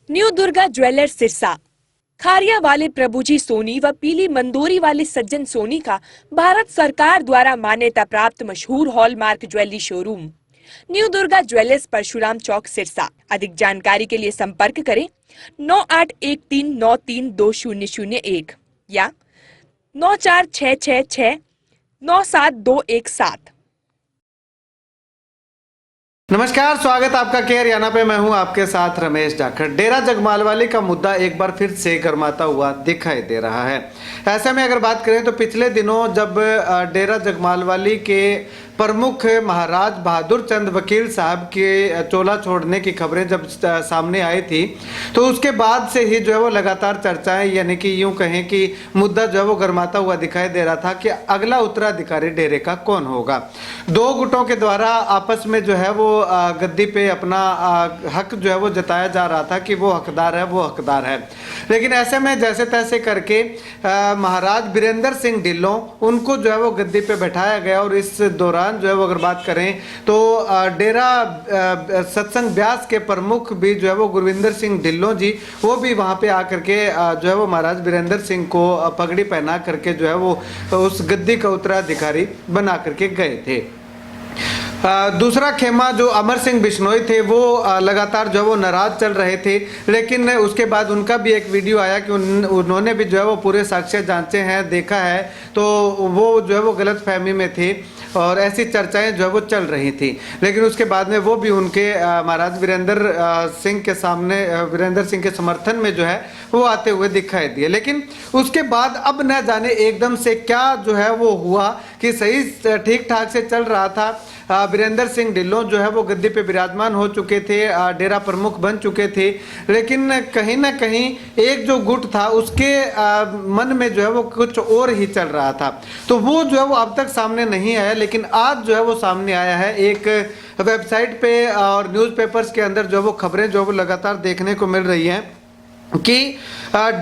New Durga jewellers Sirsa. Khariya वाले प्रभुजी सोनी व पीली मंदोरी वाले सज्जन सोनी का भारत सरकार द्वारा मान्यता प्राप्त मशहूर hallmark jewellery showroom new Durga jewellers Parshuram Chowk Sirsa. अधिक जानकारी के लिए संपर्क करें 9813932001 या 9466697217। नमस्कार, स्वागत आपका केयर याना पे। मैं हूं आपके साथ रमेश जाखड़। डेरा जगमालवाली का मुद्दा एक बार फिर से गर्माता हुआ दिखाई दे रहा है। ऐसे में अगर बात करें तो पिछले दिनों जब डेरा जगमालवाली के प्रमुख महाराज बहादुर चंद वकील साहब के चोला छोड़ने की खबरें जब सामने आई थी तो उसके बाद से ही जो है वो लगातार चर्चाएं, यानी कि यूं कहें कि मुद्दा जो है वो गर्माता हुआ दिखाई दे रहा था कि अगला उत्तराधिकारी डेरे का कौन होगा। दो गुटों के द्वारा आपस में जो है वो गद्दी पे अपना हक जो है वो जताया जा रहा था कि वो हकदार है, वो हकदार है। लेकिन ऐसे में जैसे तैसे करके महाराज बीरेंद्र सिंह ढिल्लों उनको जो है वो गद्दी पे बैठाया गया और इस दौरान जो है वो अगर बात करें तो डेरा सत्संग ब्यास के प्रमुख भी जो है वो गुरविंदर सिंह ढिल्लों जी, वो भी वहाँ पे आकर के जो है वो महाराज बीरेंद्र सिंह को पगड़ी पहना करके जो है वो उस गद्दी का उत्तराधिकारी बना करके गए थे। दूसरा खेमा जो अमर सिंह बिश्नोई थे वो लगातार जो है वो नाराज चल रहे थे, लेकिन उसके बाद उनका भी एक वीडियो आया कि उन्होंने भी जो है वो पूरे साक्ष्य जांचे हैं, देखा है, तो वो जो है वो गलत फहमी में थे और ऐसी चर्चाएं जो है वो चल रही थी। लेकिन उसके बाद में वो भी उनके महाराज वीरेंद्र सिंह के सामने, वीरेंद्र सिंह के समर्थन में जो है वो आते हुए दिखाई दिए। लेकिन उसके बाद अब न जाने एकदम से क्या जो है वो हुआ कि सही ठीक ठाक से चल रहा था। बीरेंद्र सिंह ढिल्लों जो है वो गद्दी पे विराजमान हो चुके थे, डेरा प्रमुख बन चुके थे, लेकिन कहीं ना कहीं एक जो गुट था उसके मन में जो है वो कुछ और ही चल रहा था। तो वो जो है वो अब तक सामने नहीं आया, लेकिन आज जो है वो सामने आया है। एक वेबसाइट पे और न्यूज़पेपर्स के अंदर जो वो खबरें जो वो लगातार देखने को मिल रही हैं कि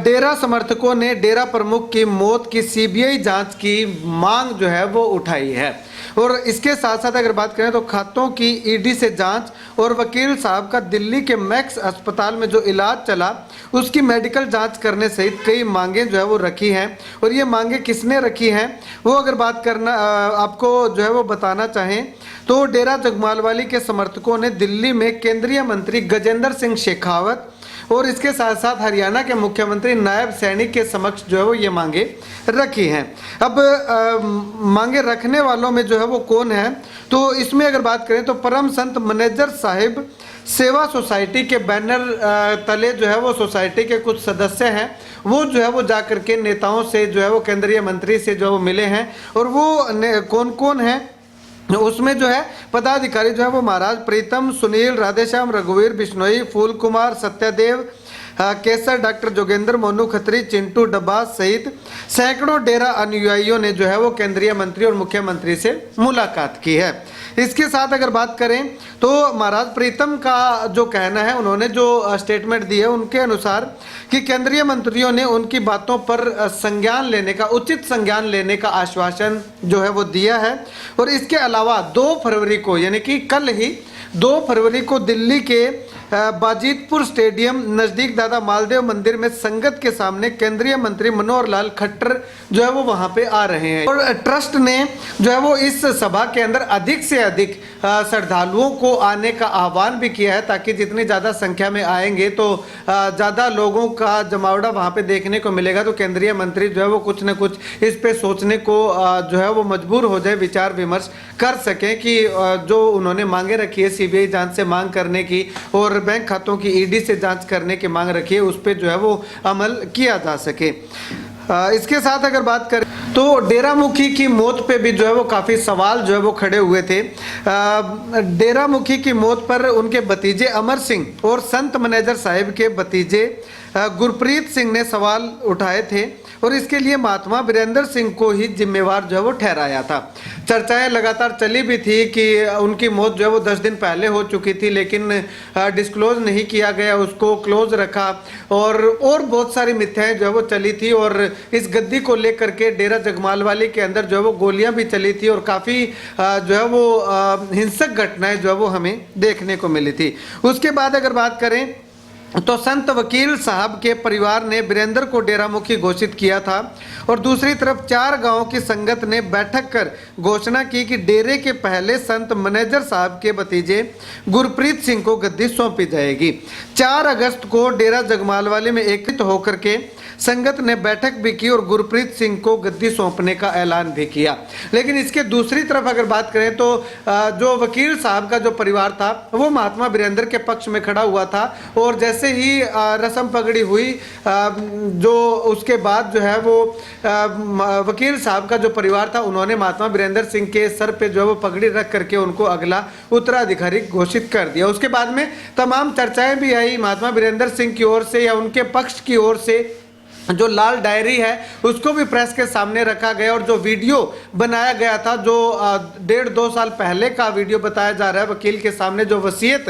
डेरा समर्थकों ने डेरा प्रमुख की मौत की सीबीआई जांच की मांग जो है वो उठाई है। और इसके साथ साथ अगर बात करें तो खातों की ईडी से जांच और वकील साहब का दिल्ली के मैक्स अस्पताल में जो इलाज चला उसकी मेडिकल जांच करने सहित कई मांगे जो है वो रखी हैं। और ये मांगे किसने रखी हैं वो अगर बात करना आपको जो है वो बताना चाहें तो डेरा जगमालवाली के समर्थकों ने दिल्ली में केंद्रीय मंत्री गजेंद्र सिंह शेखावत और इसके साथ साथ हरियाणा के मुख्यमंत्री नायब सैनी के समक्ष जो है वो ये मांगे रखी हैं। अब मांगे रखने वालों में जो है वो कौन है तो इसमें अगर बात करें तो परम संत मैनेजर साहिब सेवा सोसाइटी के बैनर तले जो है वो सोसाइटी के कुछ सदस्य हैं, वो जो है वो जाकर के नेताओं से जो है वो केंद्रीय मंत्री से जो वो मिले हैं। और वो कौन कौन है उसमें जो है पदाधिकारी जो है वो महाराज प्रीतम, सुनील, राधेश्याम, रघुवीर बिश्नोई, फूल कुमार, सत्यदेव केसर, डॉक्टर जोगेंद्र, मोनू खत्री, चिंटू डब्बा सहित सैकड़ों डेरा अनुयायियों ने जो है वो केंद्रीय मंत्री और मुख्यमंत्री से मुलाकात की है। इसके साथ अगर बात करें तो महाराज प्रीतम का जो कहना है, उन्होंने जो स्टेटमेंट दी है उनके अनुसार कि केंद्रीय मंत्रियों ने उनकी बातों पर संज्ञान लेने का, उचित संज्ञान लेने का आश्वासन जो है वो दिया है। और इसके अलावा 2 फरवरी को, यानी कि कल ही 2 फरवरी को दिल्ली के बाजीतपुर स्टेडियम नजदीक दादा मालदेव मंदिर में संगत के सामने केंद्रीय मंत्री मनोहर लाल खट्टर जो है वो वहां पे आ रहे हैं। और ट्रस्ट ने जो है वो इस सभा के अंदर अधिक से अधिक श्रद्धालुओं को आने का आह्वान भी किया है, ताकि जितनी ज़्यादा संख्या में आएंगे तो ज़्यादा लोगों का जमावड़ा वहाँ पे देखने को मिलेगा। तो केंद्रीय मंत्री जो है वो कुछ न कुछ इस पे सोचने को जो है वो मजबूर हो जाए, विचार विमर्श कर सकें कि जो उन्होंने मांगे रखी है सीबीआई जांच से मांग करने की और बैंक खातों की ईडी से जांच करने की मांग रखी है, उस पर जो है वो अमल किया जा सके। इसके साथ अगर बात करें तो डेरा मुखी की मौत पे भी जो है वो काफ़ी सवाल जो है वो खड़े हुए थे। डेरा मुखी की मौत पर उनके भतीजे अमर सिंह और संत मैनेजर साहिब के भतीजे गुरप्रीत सिंह ने सवाल उठाए थे और इसके लिए महात्मा वीरेंद्र सिंह को ही जिम्मेवार जो है वो ठहराया था। चर्चाएं लगातार चली भी थी कि उनकी मौत जो है वो 10 दिन पहले हो चुकी थी, लेकिन डिस्क्लोज नहीं किया गया, उसको क्लोज रखा और बहुत सारी मिथ्याएं जो है वो चली थी। और इस गद्दी को लेकर के डेरा जगमालवाली के अंदर जो है वो गोलियां भी चली थी और काफ़ी जो है वो हिंसक घटनाएं जो है वो हमें देखने को मिली थी। उसके बाद अगर बात करें तो संत वकील साहब के परिवार ने वीरेंद्र को डेरा मुखी घोषित किया था और दूसरी तरफ 4 गांवों की संगत ने बैठक कर घोषणा की कि डेरे के पहले संत मैनेजर साहब के भतीजे गुरप्रीत सिंह को गद्दी सौंपी जाएगी। 4 अगस्त को डेरा जगमालवाली में एकत्रित होकर के संगत ने बैठक भी की और गुरप्रीत सिंह को गद्दी सौंपने का ऐलान भी किया। लेकिन इसके दूसरी तरफ अगर बात करें तो जो वकील साहब का जो परिवार था वो महात्मा वीरेंद्र के पक्ष में खड़ा हुआ था और जैसे ही रस्म पगड़ी हुई जो उसके बाद जो है वो वकील साहब का जो परिवार था उन्होंने महात्मा वीरेंद्र सिंह के सर पे जो है वो पगड़ी रख करके उनको अगला उत्तराधिकारी घोषित कर दिया। उसके बाद में तमाम चर्चाएं भी आई महात्मा वीरेंद्र सिंह की ओर से या उनके पक्ष की ओर से। जो लाल डायरी है उसको भी प्रेस के सामने रखा गया और जो वीडियो बनाया गया था जो 1.5-2 साल पहले का वीडियो बताया जा रहा है वकील के सामने जो वसीयत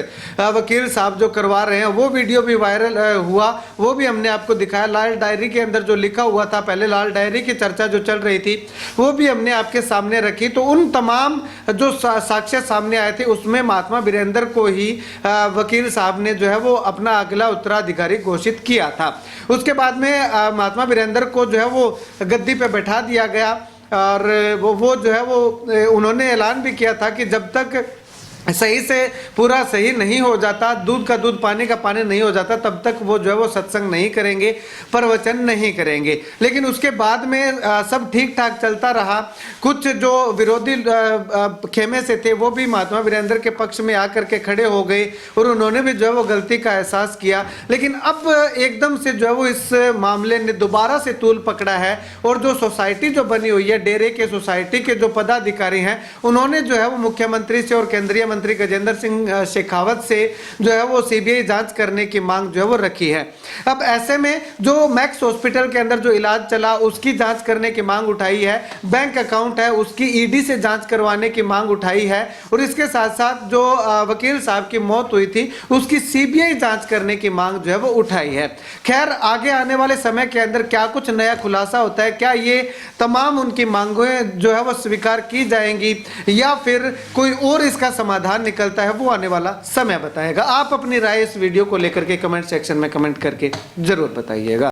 वकील साहब जो करवा रहे हैं वो वीडियो भी वायरल हुआ, वो भी हमने आपको दिखाया। लाल डायरी के अंदर जो लिखा हुआ था, पहले लाल डायरी की चर्चा जो चल रही थी वो भी हमने आपके सामने रखी। तो उन तमाम जो साक्ष्य सामने आए थे उसमें महात्मा वीरेंद्र को ही वकील साहब ने जो है वो अपना अगला उत्तराधिकारी घोषित किया था। उसके बाद में महात्मा वीरेंद्र को जो है वो गद्दी पे बैठा दिया गया और वो जो है वो उन्होंने ऐलान भी किया था कि जब तक सही से पूरा सही नहीं हो जाता, दूध का दूध पानी का पानी नहीं हो जाता, तब तक वो जो है वो सत्संग नहीं करेंगे, प्रवचन नहीं करेंगे। लेकिन उसके बाद में सब ठीक ठाक चलता रहा। कुछ जो विरोधी खेमे से थे वो भी महात्मा वीरेंद्र के पक्ष में आकर के खड़े हो गए और उन्होंने भी जो है वो गलती का एहसास किया। लेकिन अब एकदम से जो है वो इस मामले ने दोबारा से तूल पकड़ा है और जो सोसाइटी जो बनी हुई है, डेरे के सोसाइटी के जो पदाधिकारी हैं उन्होंने जो है वो मुख्यमंत्री से और केंद्रीय मंत्री गजेंद्र सिंह शेखावत से जो है वो सीबीआई जांच करने की मांग जो है वो रखी है। अब ऐसे में जो मैक्स हॉस्पिटल के अंदर जो इलाज चला उसकी जांच करने की मांग उठाई है, बैंक अकाउंट है उसकी ईडी से जांच करवाने की मांग उठाई है और इसके साथ साथ जो वकील साहब की मौत हुई थी उसकी सीबीआई जांच करने की मांग जो है वो उठाई है। खैर आगे आने वाले समय के अंदर क्या कुछ नया खुलासा होता है, क्या ये तमाम उनकी मांगें जो है वो स्वीकार की जाएंगी या फिर कोई और इसका समाधान निकलता है, वो आने वाला समय बताएगा। आप अपनी राय इस वीडियो को लेकर के कमेंट सेक्शन में कमेंट करके जरूर बताइएगा।